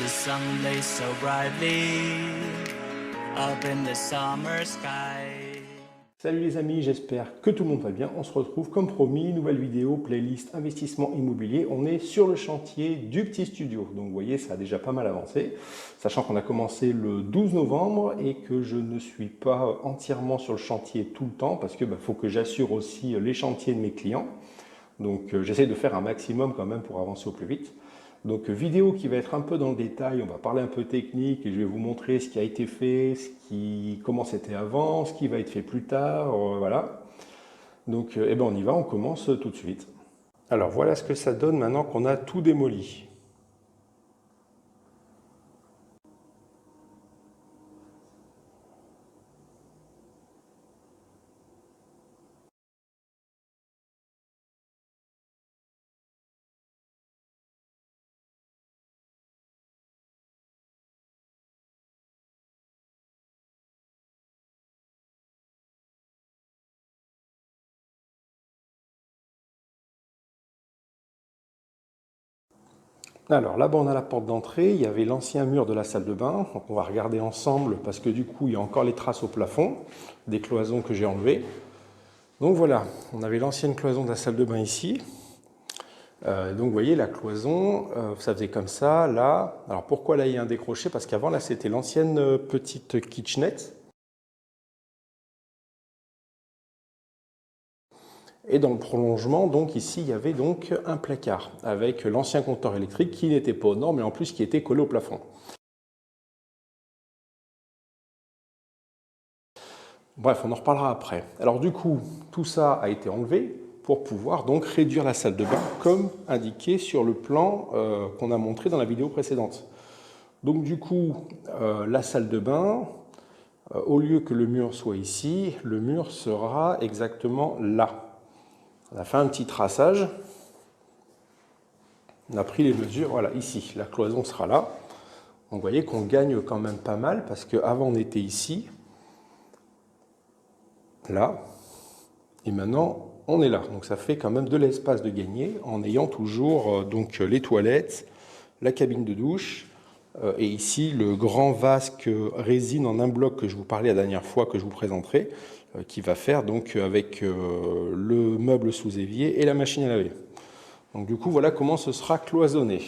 the sun blazed so brightly up in the summer sky. Salut les amis, j'espère que tout le monde va bien. On se retrouve comme promis, nouvelle vidéo, playlist investissement immobilier. On est sur le chantier du petit studio. Donc vous voyez, ça a déjà pas mal avancé. Sachant qu'on a commencé le 12 novembre et que je ne suis pas entièrement sur le chantier tout le temps parce que faut que j'assure aussi les chantiers de mes clients. Donc j'essaie de faire un maximum quand même pour avancer au plus vite. Donc vidéo qui va être un peu dans le détail, on va parler un peu technique et je vais vous montrer ce qui a été fait, comment c'était avant, ce qui va être fait plus tard, voilà. Donc on y va, on commence tout de suite. Alors voilà ce que ça donne maintenant qu'on a tout démoli. Alors là-bas on a la porte d'entrée, il y avait l'ancien mur de la salle de bain, donc on va regarder ensemble parce que du coup il y a encore les traces au plafond, des cloisons que j'ai enlevées. Donc voilà, on avait l'ancienne cloison de la salle de bain ici. Donc vous voyez la cloison, ça faisait comme ça, là. Alors pourquoi là il y a un décroché? Parce qu'avant là c'était l'ancienne petite kitchenette. Et dans le prolongement, donc ici, il y avait donc un placard avec l'ancien compteur électrique qui n'était pas aux normes, mais en plus qui était collé au plafond. Bref, on en reparlera après. Alors du coup, tout ça a été enlevé pour pouvoir donc réduire la salle de bain comme indiqué sur le plan qu'on a montré dans la vidéo précédente. Donc du coup, la salle de bain, au lieu que le mur soit ici, le mur sera exactement là. On a fait un petit traçage. On a pris les mesures, voilà, ici, la cloison sera là. Donc vous voyez qu'on gagne quand même pas mal parce qu'avant on était ici, là, et maintenant on est là. Donc ça fait quand même de l'espace de gagner en ayant toujours donc les toilettes, la cabine de douche et ici le grand vasque résine en un bloc que je vous parlais la dernière fois que je vous présenterai qui va faire donc avec le meuble sous évier et la machine à laver. Donc du coup voilà comment ce sera cloisonné.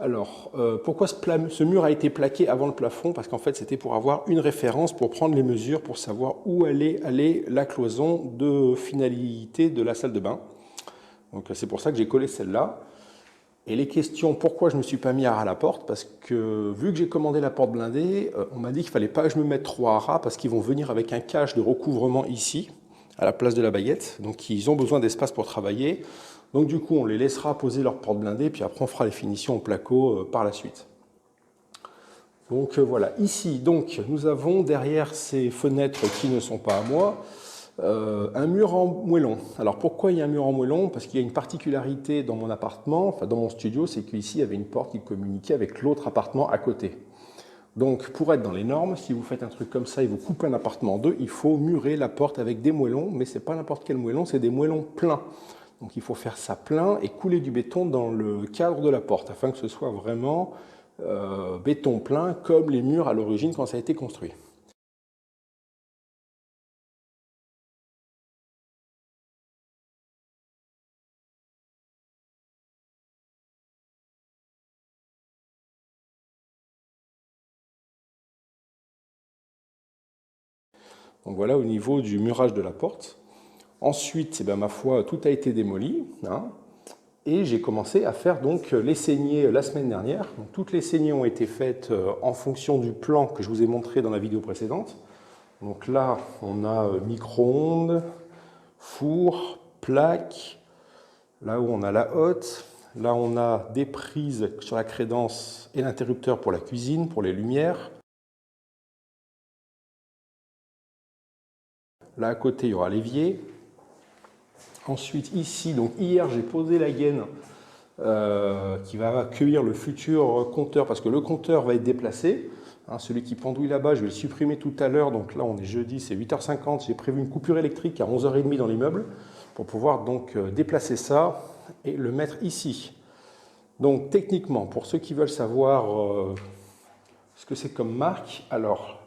Alors, pourquoi ce mur a été plaqué avant le plafond? Parce qu'en fait, c'était pour avoir une référence, pour prendre les mesures, pour savoir où allait aller la cloison de finalité de la salle de bain. Donc, c'est pour ça que j'ai collé celle-là. Et les questions, pourquoi je ne me suis pas mis à ras la porte? Parce que, vu que j'ai commandé la porte blindée, on m'a dit qu'il ne fallait pas que je me mette trop à ras, parce qu'ils vont venir avec un cache de recouvrement ici, à la place de la baguette. Donc, ils ont besoin d'espace pour travailler. Donc du coup, on les laissera poser leur porte blindée, puis après on fera les finitions en placo par la suite. Donc voilà, ici, donc, nous avons derrière ces fenêtres qui ne sont pas à moi, un mur en moellon. Alors pourquoi il y a un mur en moellon? Parce qu'il y a une particularité dans mon appartement, enfin dans mon studio, c'est qu'ici il y avait une porte qui communiquait avec l'autre appartement à côté. Donc pour être dans les normes, si vous faites un truc comme ça et vous coupez un appartement en deux, il faut murer la porte avec des moellons, mais ce n'est pas n'importe quel moellon, c'est des moellons pleins. Donc il faut faire ça plein et couler du béton dans le cadre de la porte afin que ce soit vraiment béton plein comme les murs à l'origine quand ça a été construit. Donc voilà au niveau du murage de la porte. Ensuite, ma foi, tout a été démoli. Hein, et j'ai commencé à faire donc les saignées la semaine dernière. Donc, toutes les saignées ont été faites en fonction du plan que je vous ai montré dans la vidéo précédente. Donc là, on a micro-ondes, four, plaque. Là où on a la hotte, là on a des prises sur la crédence et l'interrupteur pour la cuisine, pour les lumières. Là à côté, il y aura l'évier. Ensuite ici, donc hier j'ai posé la gaine qui va accueillir le futur compteur parce que le compteur va être déplacé. Hein, celui qui pendouille là-bas, je vais le supprimer tout à l'heure. Donc là on est jeudi, c'est 8h50. J'ai prévu une coupure électrique à 11h30 dans l'immeuble pour pouvoir donc déplacer ça et le mettre ici. Donc techniquement, pour ceux qui veulent savoir ce que c'est comme marque, alors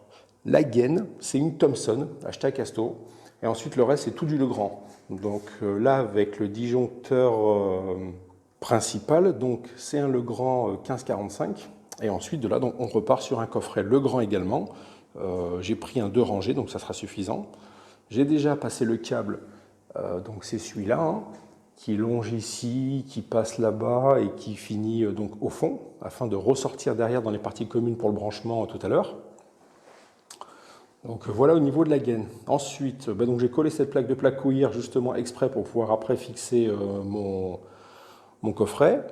la gaine, c'est une Thomson, achetée à Casto, et ensuite le reste c'est tout du Legrand. Donc là avec le disjoncteur principal, donc c'est un Legrand 1545, et ensuite de là donc, on repart sur un coffret Legrand également. J'ai pris un 2 rangées, donc ça sera suffisant. J'ai déjà passé le câble, donc c'est celui-là, hein, qui longe ici, qui passe là-bas et qui finit donc au fond, afin de ressortir derrière dans les parties communes pour le branchement tout à l'heure. Donc voilà au niveau de la gaine. Ensuite, donc j'ai collé cette plaque de placouillir justement exprès pour pouvoir après fixer mon coffret.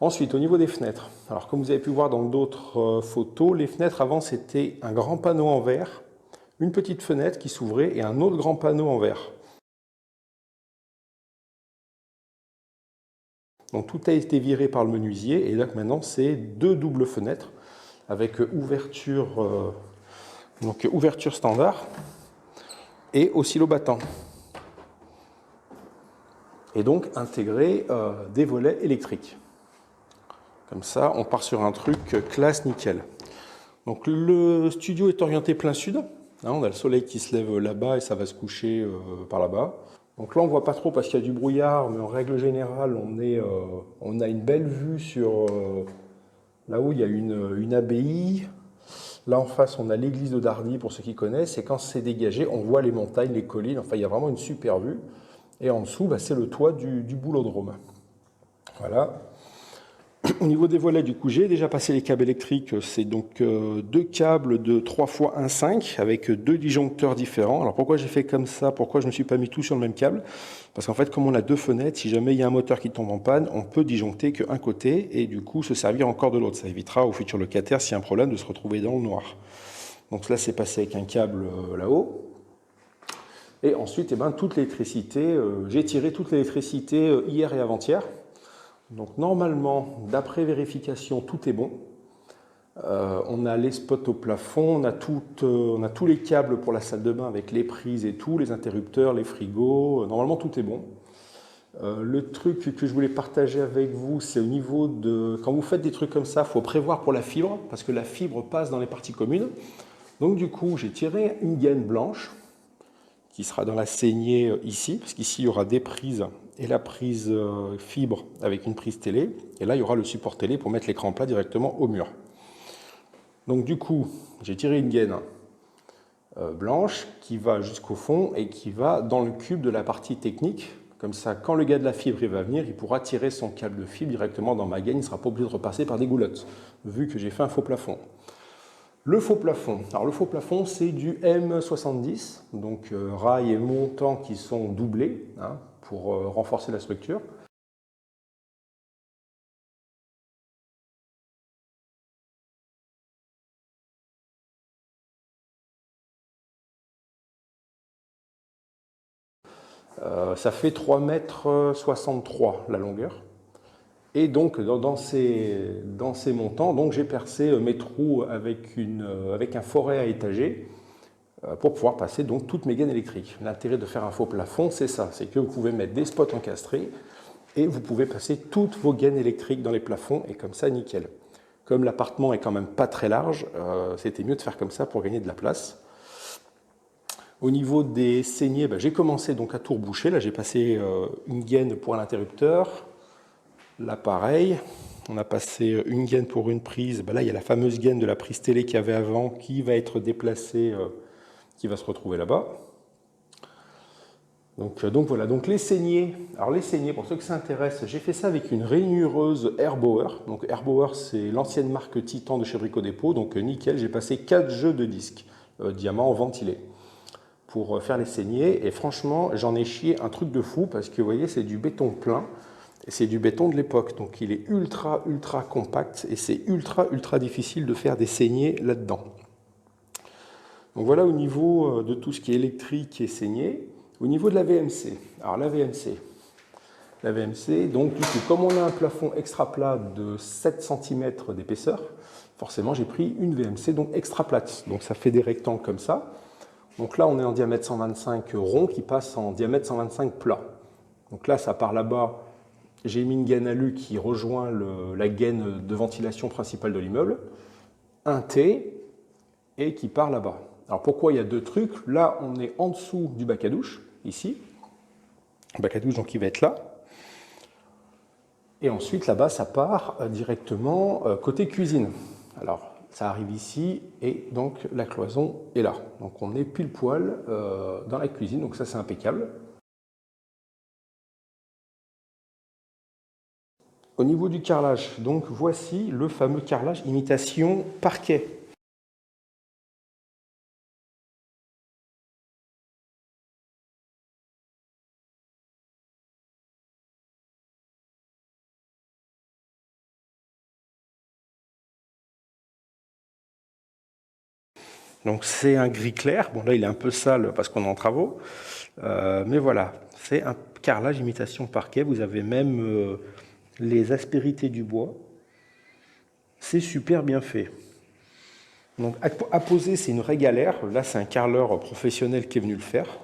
Ensuite, au niveau des fenêtres, alors comme vous avez pu voir dans d'autres photos, les fenêtres avant c'était un grand panneau en verre, une petite fenêtre qui s'ouvrait et un autre grand panneau en verre. Donc tout a été viré par le menuisier et là maintenant c'est 2 doubles fenêtres avec ouverture, ouverture standard et oscillo battant. Et donc intégrer des volets électriques. Comme ça, on part sur un truc classe nickel. Donc le studio est orienté plein sud. Hein, on a le soleil qui se lève là-bas et ça va se coucher par là-bas. Donc là, on ne voit pas trop parce qu'il y a du brouillard, mais en règle générale, on a une belle vue sur là-haut, il y a une abbaye. Là en face, on a l'église de Dardy, pour ceux qui connaissent. Et quand c'est dégagé, on voit les montagnes, les collines. Enfin, il y a vraiment une super vue. Et en dessous, c'est le toit du boulodrome. Voilà. Au niveau des volets, du coup, j'ai déjà passé les câbles électriques. C'est donc 2 câbles de 3 x 1,5 avec 2 disjoncteurs différents. Alors pourquoi j'ai fait comme ça? Pourquoi je ne me suis pas mis tout sur le même câble? Parce qu'en fait, comme on a 2 fenêtres, si jamais il y a un moteur qui tombe en panne, on peut disjoncter qu'un côté et du coup se servir encore de l'autre. Ça évitera au futur locataire, s'il y a un problème, de se retrouver dans le noir. Donc là, c'est passé avec un câble là-haut. Et ensuite, toute l'électricité, j'ai tiré toute l'électricité hier et avant-hier. Donc normalement, d'après vérification, tout est bon. On a les spots au plafond, on a tous les câbles pour la salle de bain avec les prises et tout, les interrupteurs, les frigos. Normalement, tout est bon. Le truc que je voulais partager avec vous, c'est au niveau de... Quand vous faites des trucs comme ça, il faut prévoir pour la fibre, parce que la fibre passe dans les parties communes. Donc du coup, j'ai tiré une gaine blanche, qui sera dans la saignée ici, parce qu'ici, il y aura des prises et la prise fibre avec une prise télé. Et là, il y aura le support télé pour mettre l'écran plat directement au mur. Donc du coup, j'ai tiré une gaine blanche qui va jusqu'au fond et qui va dans le cube de la partie technique. Comme ça, quand le gars de la fibre va venir, il pourra tirer son câble de fibre directement dans ma gaine. Il ne sera pas obligé de repasser par des goulottes, vu que j'ai fait un faux plafond. Le faux plafond. Alors le faux plafond, c'est du M70, donc rails et montants qui sont doublés pour renforcer la structure. Ça fait 3,63 m la longueur. Et donc dans ces montants, donc j'ai percé mes trous avec un forêt à étager pour pouvoir passer donc toutes mes gaines électriques. L'intérêt de faire un faux plafond, c'est ça, c'est que vous pouvez mettre des spots encastrés et vous pouvez passer toutes vos gaines électriques dans les plafonds et comme ça, nickel. Comme l'appartement est quand même pas très large, c'était mieux de faire comme ça pour gagner de la place. Au niveau des saignées, j'ai commencé donc à tout reboucher. Là, j'ai passé une gaine pour l'interrupteur. Là, pareil, on a passé une gaine pour une prise. Là, il y a la fameuse gaine de la prise télé qu'il y avait avant qui va être déplacée, qui va se retrouver là-bas. Donc voilà, donc les saignées. Alors les saignées, pour ceux que ça intéresse, j'ai fait ça avec une ranureuse Airbauer. Donc Airbauer, c'est l'ancienne marque Titan de chez Brico Dépôt. Donc nickel, j'ai passé 4 jeux de disques diamant ventilés pour faire les saignées. Et franchement, j'en ai chié un truc de fou parce que vous voyez, c'est du béton plein. Et c'est du béton de l'époque, donc il est ultra compact et c'est ultra difficile de faire des saignées là-dedans. Donc voilà au niveau de tout ce qui est électrique et saigné. Au niveau de la VMC, alors la VMC, donc du coup, comme on a un plafond extra plat de 7 cm d'épaisseur, forcément j'ai pris une VMC donc extra plate. Donc ça fait des rectangles comme ça. Donc là on est en diamètre 125 rond qui passe en diamètre 125 plat. Donc là ça part là-bas j'ai mis une gaine alu qui rejoint la gaine de ventilation principale de l'immeuble, un T et qui part là-bas. Alors pourquoi il y a deux trucs? Là, on est en dessous du bac à douche, ici. Le bac à douche, donc, il va être là. Et ensuite, là-bas, ça part directement côté cuisine. Alors, ça arrive ici et donc la cloison est là. Donc, on est pile poil dans la cuisine, donc ça, c'est impeccable. Au niveau du carrelage, donc voici le fameux carrelage imitation parquet. Donc c'est un gris clair, bon là il est un peu sale parce qu'on est en travaux, mais voilà, c'est un carrelage imitation parquet, vous avez même les aspérités du bois, c'est super bien fait. Donc à poser c'est une vraie galère, là c'est un carreleur professionnel qui est venu le faire,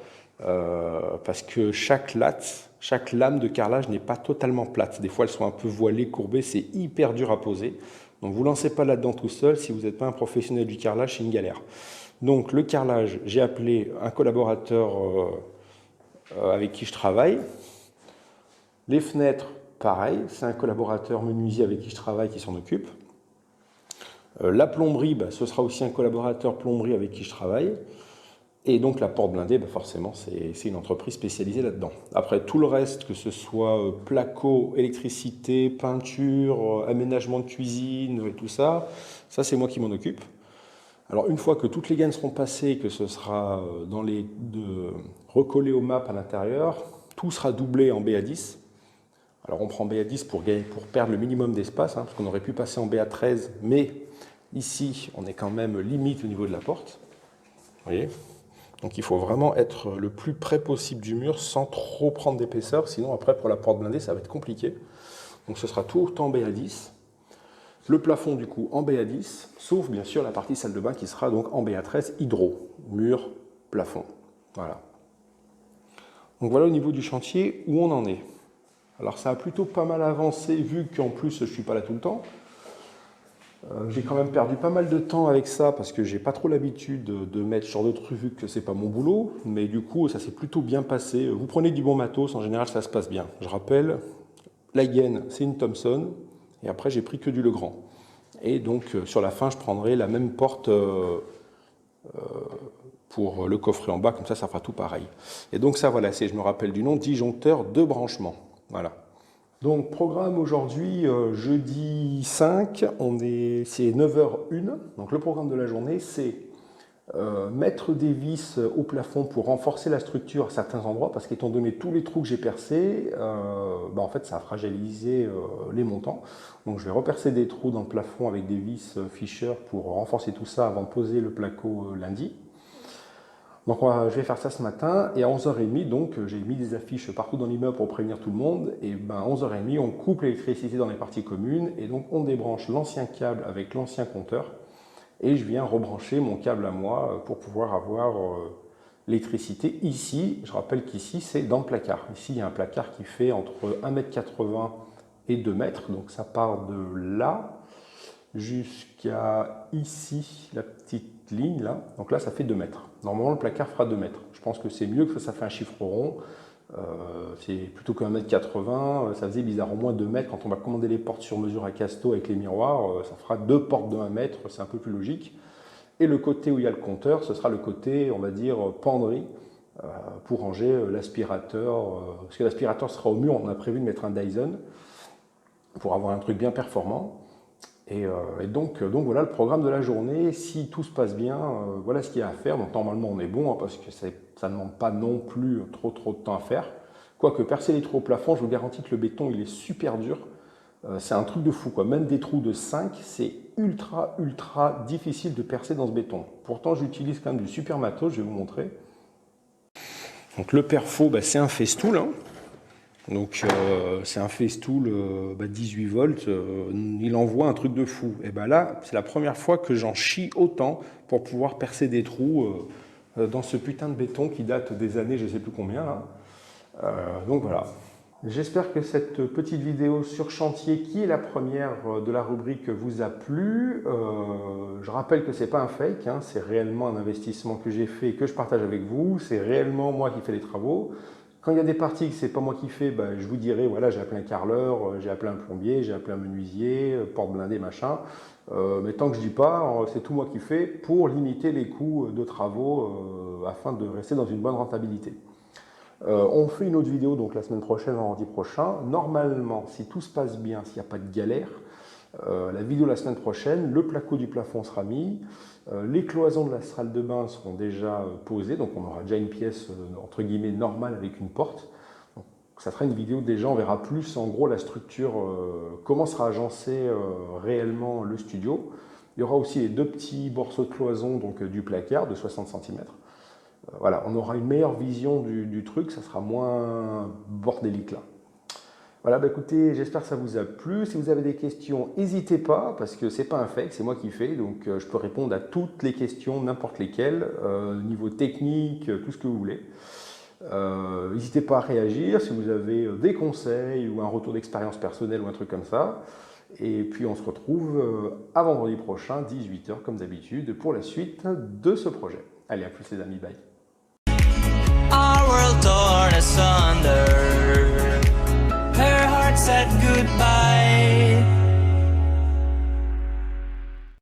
parce que chaque lame de carrelage n'est pas totalement plate, des fois elles sont un peu voilées, courbées, c'est hyper dur à poser. Donc vous ne lancez pas là-dedans tout seul, si vous n'êtes pas un professionnel du carrelage, c'est une galère. Donc le carrelage, j'ai appelé un collaborateur avec qui je travaille. Les fenêtres, pareil, c'est un collaborateur menuisier avec qui je travaille qui s'en occupe. La plomberie, ce sera aussi un collaborateur plomberie avec qui je travaille. Et donc la porte blindée, forcément, c'est une entreprise spécialisée là-dedans. Après, tout le reste, que ce soit placo, électricité, peinture, aménagement de cuisine, et tout ça, c'est moi qui m'en occupe. Alors une fois que toutes les gaines seront passées, que ce sera recollé au map à l'intérieur, tout sera doublé en BA10. Alors on prend BA10 pour perdre le minimum d'espace, parce qu'on aurait pu passer en BA13, mais ici on est quand même limite au niveau de la porte. Vous voyez ? Donc il faut vraiment être le plus près possible du mur sans trop prendre d'épaisseur, sinon après pour la porte blindée ça va être compliqué. Donc ce sera tout en BA10. Le plafond du coup en BA10, sauf bien sûr la partie salle de bain qui sera donc en BA13 hydro, mur, plafond. Voilà. Donc voilà au niveau du chantier où on en est. Alors ça a plutôt pas mal avancé vu qu'en plus je ne suis pas là tout le temps. J'ai quand même perdu pas mal de temps avec ça parce que j'ai pas trop l'habitude de mettre ce genre de truc vu que c'est pas mon boulot, mais du coup ça s'est plutôt bien passé. Vous prenez du bon matos, en général ça se passe bien. Je rappelle, la gaine c'est une Thomson et après j'ai pris que du Legrand. Et donc sur la fin je prendrai la même porte pour le coffret en bas, comme ça fera tout pareil. Et donc ça voilà, je me rappelle du nom, disjoncteur de branchement. Voilà. Donc programme aujourd'hui, jeudi 5, c'est 9h01. Donc le programme de la journée, c'est mettre des vis au plafond pour renforcer la structure à certains endroits, parce qu'étant donné tous les trous que j'ai percés, en fait ça a fragilisé les montants. Donc je vais repercer des trous dans le plafond avec des vis Fisher pour renforcer tout ça avant de poser le placo lundi. Donc je vais faire ça ce matin et à 11h30, donc j'ai mis des affiches partout dans l'immeuble pour prévenir tout le monde. Et à 11h30, on coupe l'électricité dans les parties communes et donc on débranche l'ancien câble avec l'ancien compteur et je viens rebrancher mon câble à moi pour pouvoir avoir l'électricité ici. Je rappelle qu'ici c'est dans le placard. Ici il y a un placard qui fait entre 1,80 m et 2 m, donc ça part de là jusqu'à ici, la petite ligne là. Donc là ça fait 2 mètres. Normalement le placard fera 2 mètres. Je pense que c'est mieux que ça fait un chiffre rond. C'est plutôt que 1,80 m, ça faisait bizarrement moins 2 mètres. Quand on va commander les portes sur mesure à Casto avec les miroirs, ça fera 2 portes de 1 mètre, c'est un peu plus logique. Et le côté où il y a le compteur, ce sera le côté, on va dire, penderie, pour ranger l'aspirateur. Parce que l'aspirateur sera au mur, on a prévu de mettre un Dyson pour avoir un truc bien performant. Et donc voilà le programme de la journée. Si tout se passe bien, voilà ce qu'il y a à faire. Donc normalement on est bon parce que ça ne demande pas non plus trop de temps à faire. Quoique percer les trous au plafond, je vous garantis que le béton il est super dur. C'est un truc de fou quoi. Même des trous de 5, c'est ultra difficile de percer dans ce béton. Pourtant j'utilise quand même du super matos, je vais vous montrer. Donc le perfo, c'est un festool. Hein. Donc c'est un festool 18 volts, il envoie un truc de fou. Et là, c'est la première fois que j'en chie autant pour pouvoir percer des trous dans ce putain de béton qui date des années je ne sais plus combien. Là. Donc voilà. J'espère que cette petite vidéo sur chantier, qui est la première de la rubrique, vous a plu. Je rappelle que ce n'est pas un fake, hein, c'est réellement un investissement que j'ai fait et que je partage avec vous. C'est réellement moi qui fais les travaux. Quand il y a des parties que ce n'est pas moi qui fais, ben, je vous dirai, voilà, j'ai appelé un carreleur, j'ai appelé un plombier, j'ai appelé un menuisier, porte blindée, machin. Mais tant que je ne dis pas, c'est tout moi qui fais pour limiter les coûts de travaux afin de rester dans une bonne rentabilité. On fait une autre vidéo donc la semaine prochaine, vendredi prochain. Normalement, si tout se passe bien, s'il n'y a pas de galère, la vidéo la semaine prochaine, le placo du plafond sera mis, les cloisons de la salle de bain seront déjà posées, donc on aura déjà une pièce entre guillemets normale avec une porte. Donc, ça sera une vidéo déjà, on verra plus en gros la structure, comment sera agencé réellement le studio. Il y aura aussi les deux petits morceaux de cloison donc, du placard de 60 cm. Voilà, on aura une meilleure vision du truc, ça sera moins bordélique là. Voilà, bah écoutez, j'espère que ça vous a plu. Si vous avez des questions, n'hésitez pas, parce que c'est pas un fake, c'est moi qui fais, donc je peux répondre à toutes les questions, n'importe lesquelles, niveau technique, tout ce que vous voulez. N'hésitez pas à réagir si vous avez des conseils ou un retour d'expérience personnelle ou un truc comme ça. Et puis on se retrouve à vendredi prochain, 18 h comme d'habitude, pour la suite de ce projet. Allez, à plus les amis, bye.